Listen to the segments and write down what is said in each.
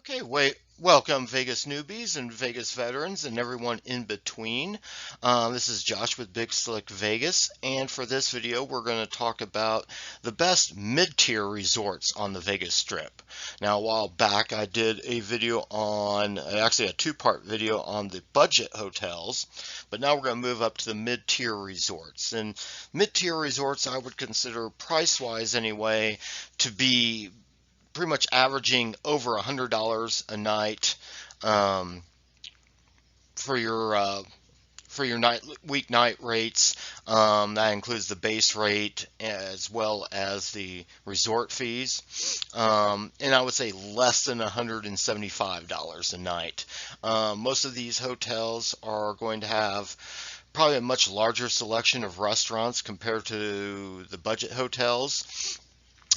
Okay, welcome Vegas newbies and Vegas veterans and everyone in between. This is Josh with Big Slick Vegas, and for this video, we're going to talk about the best mid-tier resorts on the Vegas Strip. Now, a while back, I did a video on, actually a two-part video on the budget hotels, but now we're going to move up to the mid-tier resorts. And mid-tier resorts, I would consider price-wise anyway, to be pretty much averaging over $100 a night um, for your weeknight rates. That includes the base rate as well as the resort fees, and I would say less than $175 a night. Most of these hotels are going to have probably a much larger selection of restaurants compared to the budget hotels,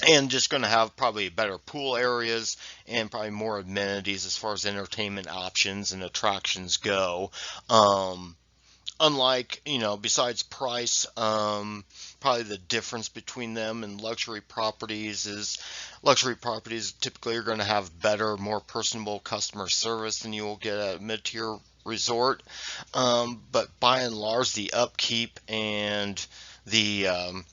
and just going to have probably better pool areas and probably more amenities as far as entertainment options and attractions go. Unlike, besides price, probably the difference between them and luxury properties is luxury properties typically are going to have better, more personable customer service than you will get at a mid-tier resort. But by and large, the upkeep and the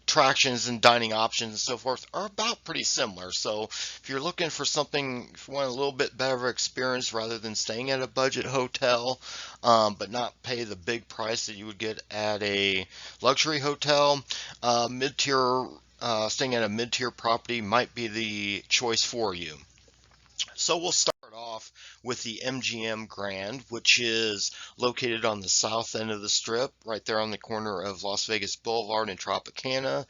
attractions and dining options and so forth are about pretty similar. So if you're looking for something, if you want a little bit better experience rather than staying at a budget hotel, but not pay the big price that you would get at a luxury hotel, mid-tier, staying at a mid-tier property might be the choice for you. So we'll start off with the MGM Grand, which is located on the south end of the strip, right there on the corner of Las Vegas Boulevard and Tropicana.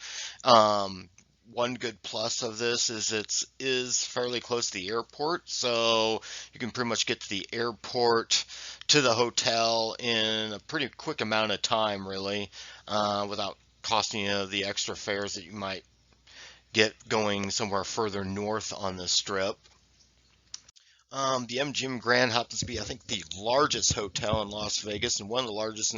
One good plus of this is it is fairly close to the airport, so you can pretty much get to the airport to the hotel in a pretty quick amount of time, really, without costing you the extra fares that you might get going somewhere further north on the strip. The MGM Grand happens to be, I think, the largest hotel in Las Vegas and one of the largest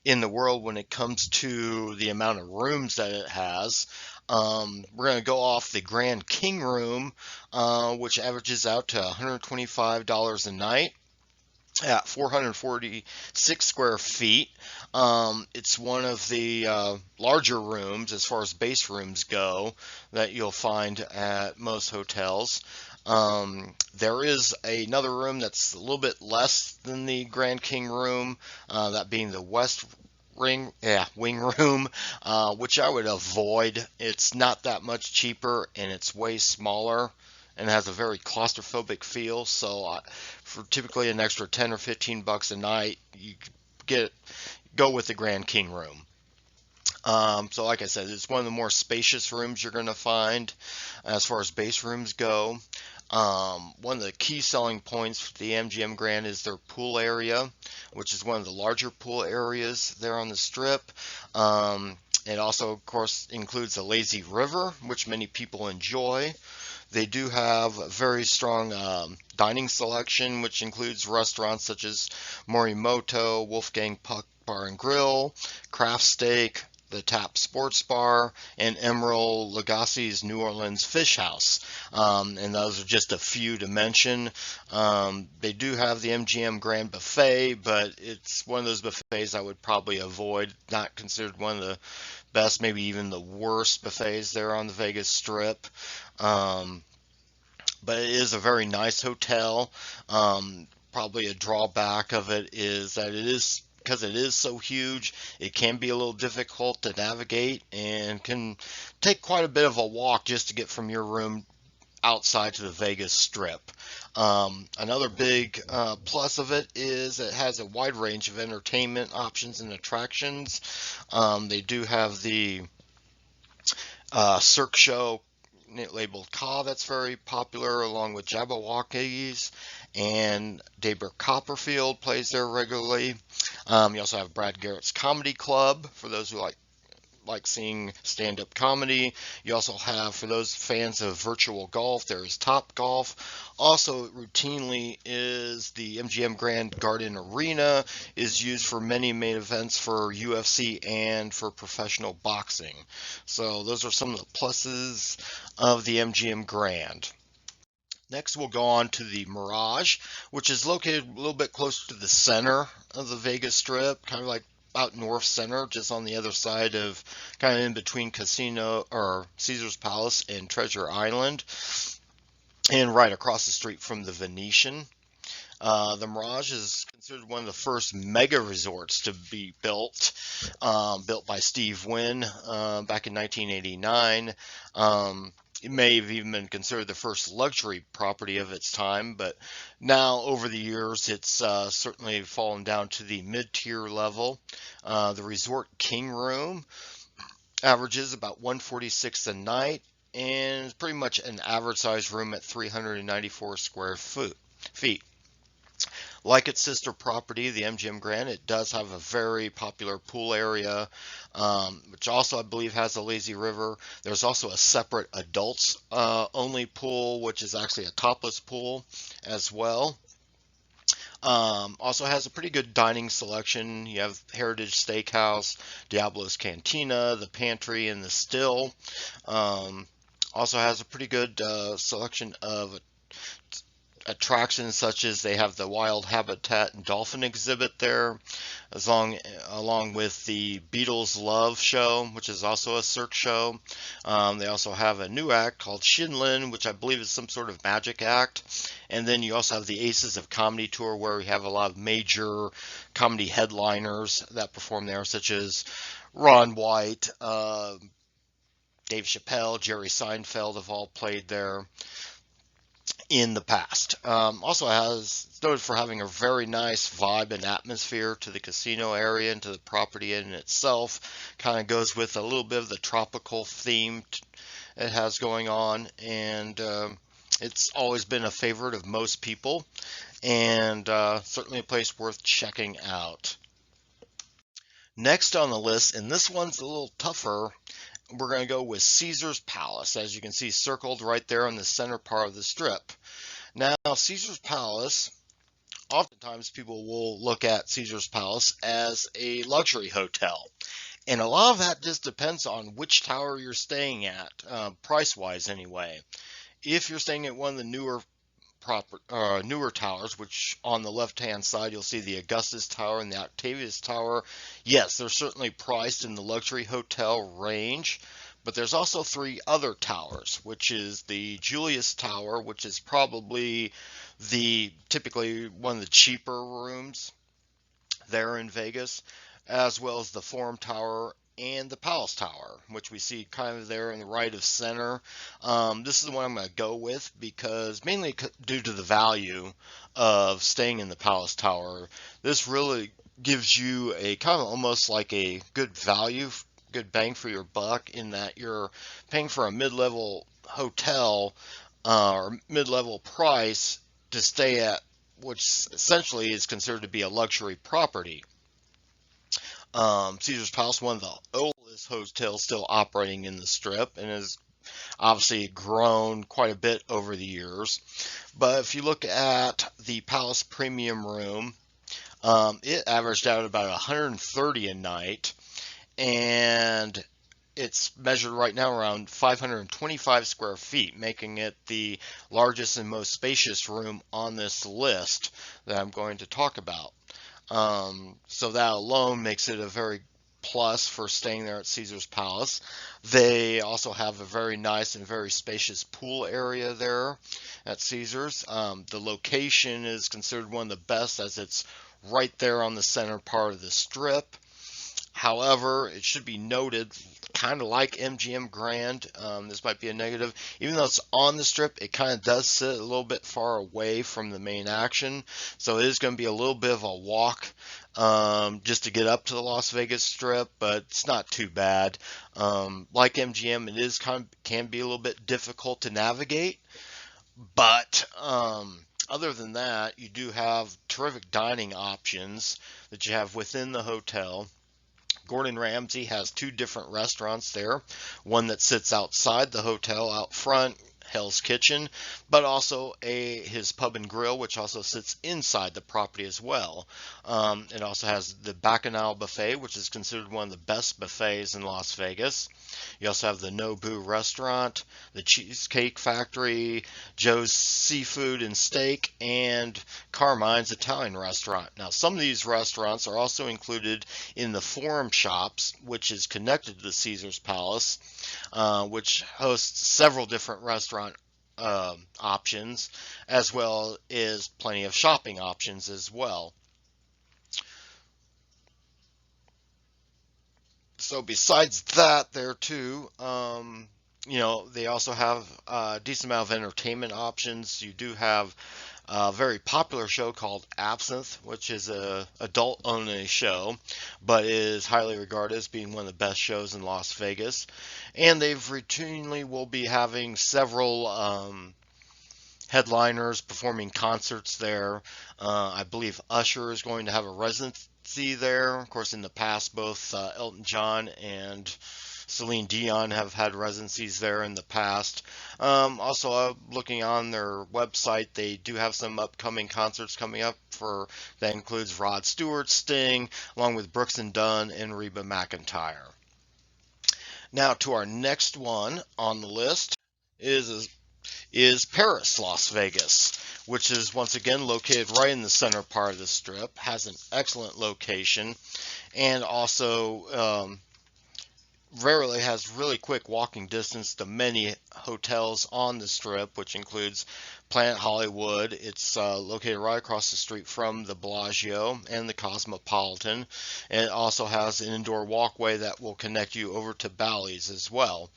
in the world when it comes to the amount of rooms that it has. We're going to go off the Grand King Room, which averages out to $125 a night at 446 square feet. It's one of the larger rooms as far as base rooms go that you'll find at most hotels. There is another room that's a little bit less than the Grand King room, that being the West wing room, which I would avoid. It's not that much cheaper and it's way smaller and has a very claustrophobic feel. So for typically an extra 10 or 15 bucks a night, you go with the Grand King room. So like I said, it's one of the more spacious rooms you're going to find as far as base rooms go. One of the key selling points for the MGM Grand is their pool area, which is one of the larger pool areas there on the strip. It also, of course, includes a lazy river, which many people enjoy. They do have a very strong dining selection, which includes restaurants such as Morimoto, Wolfgang Puck Bar and Grill, Craft Steak, the Tap Sports Bar, and Emerald Lagasse's New Orleans Fish House. And those are just a few to mention. They do have the MGM Grand Buffet, but it's one of those buffets I would probably avoid. Not considered one of the best, maybe even the worst buffets there on the Vegas Strip. But it is a very nice hotel. Probably a drawback of it is that because it is so huge, it can be a little difficult to navigate and can take quite a bit of a walk just to get from your room outside to the Vegas Strip. Another big plus of it is it has a wide range of entertainment options and attractions. They do have the Cirque show labeled Ka that's very popular, along with Jabberwockies, and Daybreak Copperfield plays there regularly. You also have Brad Garrett's Comedy Club for those who like seeing stand-up comedy. You also have, for those fans of virtual golf, there is Top Golf. Also, routinely is the MGM Grand Garden Arena is used for many main events for UFC and for professional boxing. So those are some of the pluses of the MGM Grand. Next, we'll go on to the Mirage, which is located a little bit closer to the center of the Vegas Strip, kind of like about north center, just on the other side of, kind of in between Casino or Caesar's Palace and Treasure Island, and right across the street from the Venetian. The Mirage is considered one of the first mega resorts to be built, built by Steve Wynn back in 1989. It may have even been considered the first luxury property of its time, but now over the years it's certainly fallen down to the mid-tier level. The Resort King Room averages about 146 a night, and it's pretty much an average size room at 394 square feet. Like its sister property, the MGM Grand, it does have a very popular pool area, which also I believe has a lazy river. There's also a separate adults only pool, which is actually a topless pool as well. Also has a pretty good dining selection. You have Heritage Steakhouse, Diablo's Cantina, the Pantry, and the Still. Also has a pretty good selection of attractions, such as they have the wild habitat and dolphin exhibit there, along with the Beatles Love show, which is also a Cirque show. They also have a new act called Shinlin, which I believe is some sort of magic act. And then you also have the Aces of Comedy tour, where we have a lot of major comedy headliners that perform there, such as Ron White, Dave Chappelle, Jerry Seinfeld have all played there in the past. Also it's noted for having a very nice vibe and atmosphere to the casino area and to the property in itself. Kind of goes with a little bit of the tropical theme it has going on, and it's always been a favorite of most people, and certainly a place worth checking out. Next on the list, and this one's a little tougher, we're going to go with Caesar's Palace, as you can see circled right there in the center part of the strip. Now, Caesar's Palace, oftentimes people will look at Caesar's Palace as a luxury hotel. And a lot of that just depends on which tower you're staying at, price-wise anyway. If you're staying at one of the newer towers, which on the left-hand side you'll see the Augustus Tower and the Octavius Tower, yes, they're certainly priced in the luxury hotel range. But there's also three other towers, which is the Julius Tower, which is probably typically one of the cheaper rooms there in Vegas, as well as the Forum Tower and the Palace Tower, which we see kind of there in the right of center. This is the one I'm going to go with, because mainly due to the value of staying in the Palace Tower. This really gives you a kind of almost like a good value, good bang for your buck, in that you're paying for a mid-level hotel or mid-level price to stay at, which essentially is considered to be a luxury property. Caesar's Palace, one of the oldest hotels still operating in the Strip, and has obviously grown quite a bit over the years. But if you look at the Palace Premium Room, it averaged out about 130 a night, and it's measured right now around 525 square feet, making it the largest and most spacious room on this list that I'm going to talk about. So that alone makes it a very plus for staying there at Caesar's Palace. They also have a very nice and very spacious pool area there at Caesar's. The location is considered one of the best, as it's right there on the center part of the Strip. However, it should be noted, kind of like MGM Grand, this might be a negative. Even though it's on the Strip, it kind of does sit a little bit far away from the main action. So it is going to be a little bit of a walk just to get up to the Las Vegas Strip, but it's not too bad. Like MGM, it is can be a little bit difficult to navigate. But other than that, you do have terrific dining options that you have within the hotel. Gordon Ramsay has two different restaurants there. One that sits outside the hotel out front, Hell's Kitchen, but also his pub and grill, which also sits inside the property as well. It also has the Bacchanal Buffet, which is considered one of the best buffets in Las Vegas. You also have the Nobu Restaurant, the Cheesecake Factory, Joe's Seafood and Steak, and Carmine's Italian Restaurant. Now, some of these restaurants are also included in the Forum Shops, which is connected to the Caesars Palace, which hosts several different restaurant options, as well as plenty of shopping options as well. So besides that, there too, they also have a decent amount of entertainment options. You do have a very popular show called Absinthe, which is a adult only show, but is highly regarded as being one of the best shows in Las Vegas. And they've routinely will be having several headliners performing concerts there. I believe Usher is going to have a residency there. Of course, in the past, both Elton John and Celine Dion have had residencies there in the past. Also, looking on their website, they do have some upcoming concerts coming up that includes Rod Stewart, Sting, along with Brooks and Dunn and Reba McEntire. Now to our next one on the list is Paris, Las Vegas, which is once again located right in the center part of the strip, has an excellent location, and also rarely has really quick walking distance to many hotels on the strip, which includes Planet Hollywood. It's located right across the street from the Bellagio and the Cosmopolitan, and it also has an indoor walkway that will connect you over to Bally's as well.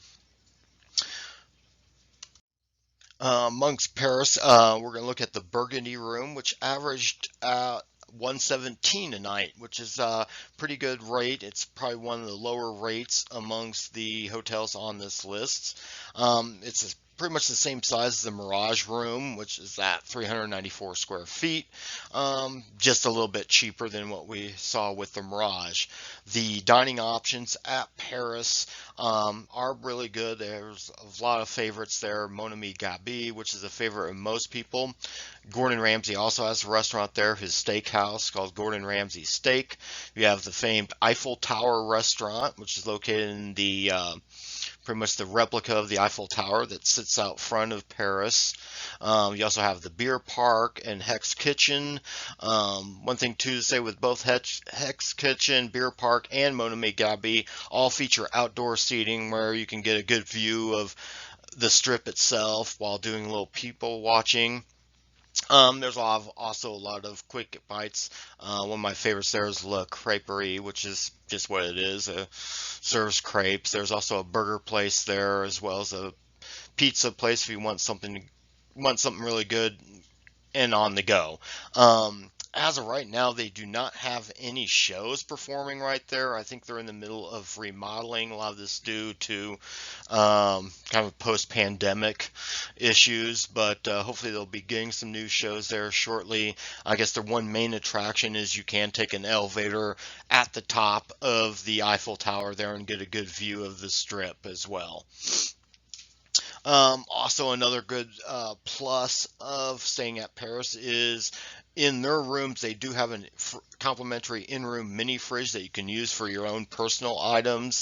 Amongst Paris, we're going to look at the Burgundy Room, which averaged 117 a night, which is a pretty good rate. It's probably one of the lower rates amongst the hotels on this list. It's pretty much the same size as the Mirage Room, which is at 394 square feet, just a little bit cheaper than what we saw with the Mirage. The dining options at Paris are really good. There's a lot of favorites there. Mon Ami Gabi, which is a favorite of most people. Gordon Ramsay also has a restaurant there, his steakhouse called Gordon Ramsay Steak. You have the famed Eiffel Tower restaurant, which is located in the pretty much the replica of the Eiffel Tower that sits out front of Paris. You also have the Beer Park and Hex Kitchen. One thing too to say with both Hex Kitchen, Beer Park, and Mon Ami Gabi all feature outdoor seating where you can get a good view of the strip itself while doing a little people watching. There's also a lot of quick bites. One of my favorites there is La Crêperie, which is just what it is. Serves crepes. There's also a burger place there, as well as a pizza place if you want something really good and on the go. As of right now, they do not have any shows performing right there. I think they're in the middle of remodeling. A lot of this due to kind of post-pandemic issues, but hopefully they'll be getting some new shows there shortly. I guess their one main attraction is you can take an elevator at the top of the Eiffel Tower there and get a good view of the strip as well. Also, another good plus of staying at Paris is in their rooms, they do have a complimentary in-room mini fridge that you can use for your own personal items.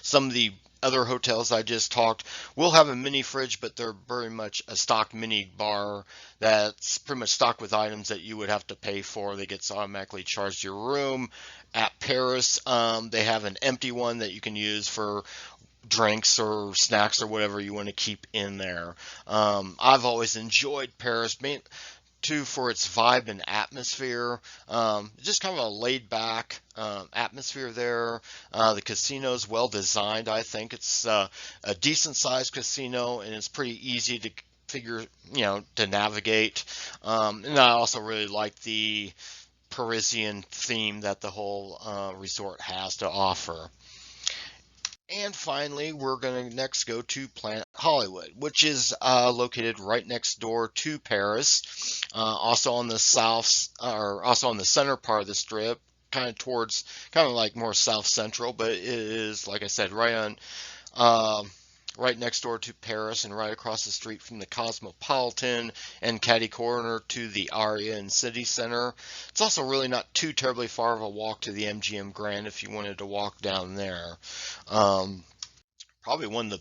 Some of the other hotels I just talked will have a mini fridge, but they're very much a stock mini bar that's pretty much stocked with items that you would have to pay for. They get automatically charged to your room. At Paris, they have an empty one that you can use for drinks or snacks or whatever you want to keep in there. I've always enjoyed Paris, too, for its vibe and atmosphere. Just kind of a laid back atmosphere there. The casino is well designed. I think it's a decent sized casino, and it's pretty easy to figure, to navigate. And I also really like the Parisian theme that the whole resort has to offer. And finally, we're going to next go to Planet Hollywood, which is located right next door to Paris, also on the also on the center part of the strip, kind of like more south central, but it is, like I said, right on right next door to Paris and right across the street from the Cosmopolitan and catty corner to the Aria and City Center. It's also really not too terribly far of a walk to the MGM Grand if you wanted to walk down there. Um, Probably one of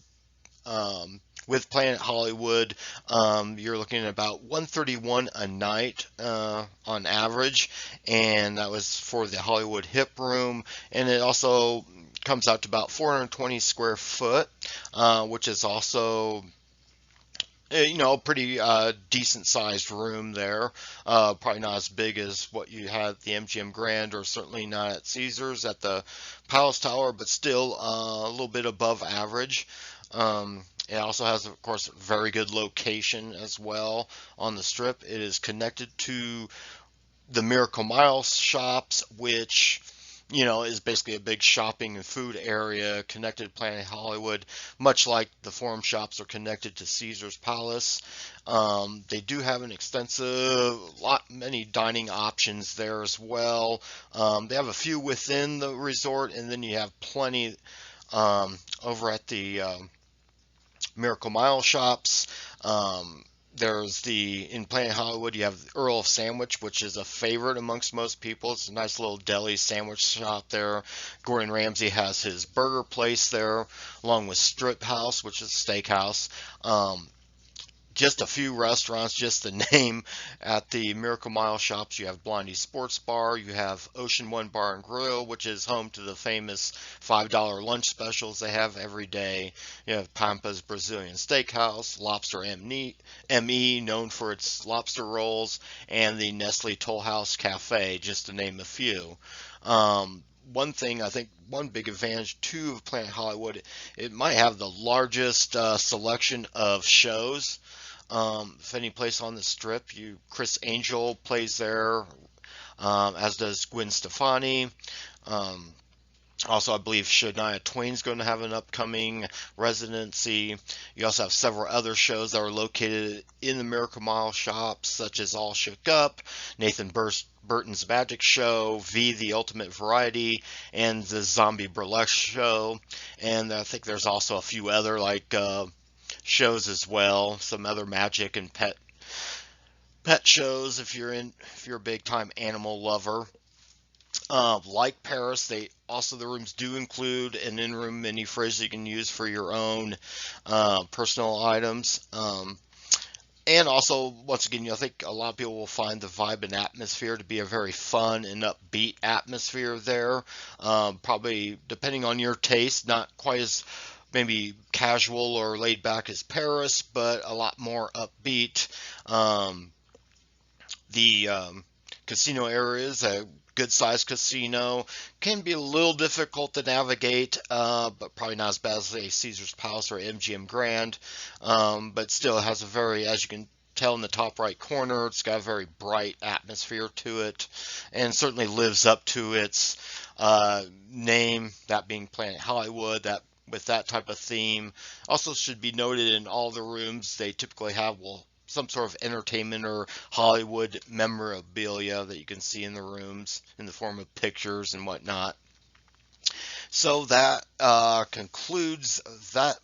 the with Planet Hollywood, you're looking at about 131 a night on average, and that was for the Hollywood Hip Room, and it also comes out to about 420 square foot, which is also a pretty decent sized room there. Probably not as big as what you had at the MGM Grand, or certainly not at Caesars at the Palace Tower, but still a little bit above average. It also has, of course, a very good location as well on the Strip. It is connected to the Miracle Mile shops, which is basically a big shopping and food area connected to Planet Hollywood, much like the Forum shops are connected to Caesar's Palace. They do have an many dining options there as well. They have a few within the resort, and then you have plenty over at the Miracle Mile shops. There's in Planet Hollywood, you have the Earl of Sandwich, which is a favorite amongst most people. It's a nice little deli sandwich shop there. Gordon Ramsay has his burger place there, along with Strip House, which is a steakhouse. Just a few restaurants, just the name. At the Miracle Mile shops, you have Blondie Sports Bar, you have Ocean One Bar and Grill, which is home to the famous $5 lunch specials they have every day. You have Pampa's Brazilian Steakhouse, Lobster ME, known for its lobster rolls, and the Nestle Toll House Cafe, just to name a few. One thing, I think one big advantage too of Planet Hollywood, it might have the largest selection of shows. If any place on the Strip, Chris Angel plays there, as does Gwen Stefani. Um, Also, I believe Shania Twain's going to have an upcoming residency. You also have several other shows that are located in the Miracle Mile shops, such as All Shook Up, Burton's Magic Show, V, The Ultimate Variety, and the Zombie Burlesque Show. And I think there's also a few other shows as well, some other magic and pet shows if you're a big time animal lover. Like Paris, the rooms do include an in-room mini fridge that you can use for your own personal items. And also, once again, I think a lot of people will find the vibe and atmosphere to be a very fun and upbeat atmosphere there. Probably, depending on your taste, not quite as maybe casual or laid back as Paris, but a lot more upbeat. The casino area is a good sized casino. Can be a little difficult to navigate, but probably not as bad as a Caesar's Palace or MGM Grand. But still has a very, as you can tell in the top right corner, it's got a very bright atmosphere to it, and certainly lives up to its name, that being Planet Hollywood, that with that type of theme. Also should be noted, in all the rooms they typically have some sort of entertainment or Hollywood memorabilia that you can see in the rooms in the form of pictures and whatnot. So that concludes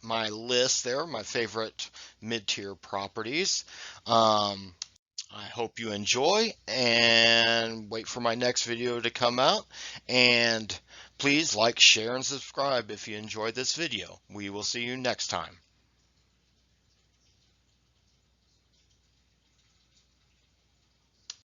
my list there, my favorite mid-tier properties. I hope you enjoy, and wait for my next video to come out. And please like, share, and subscribe if you enjoyed this video. We will see you next time.